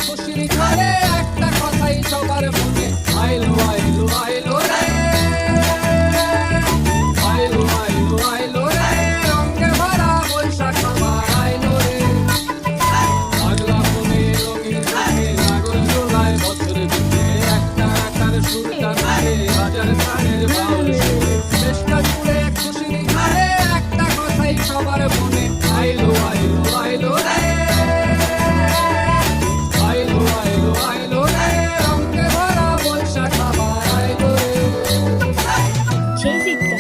খুশির ঝড়ে একটা কথাই সবার মনে, আইলো আইলো আইলো রে, আইলো আইলো আইলো রে, রঙে ভরা বৈশাখ আবার আইলো রে। পাগলা মনে রঙিন চোখে নাগর দোলায় বছর দিনে একটা আকার সুর টানছে বাজার প্রাণের বাউল সুরে। চেষ্টা জুড়ে খুশির ঝড়ে একটা কথাই সবার মনে, আইলো আইলো আইলো রে, আইলো আইলো আইলো রে, রঙে ভরা বৈশাখ আবার আইলো রে। সেই দিকটা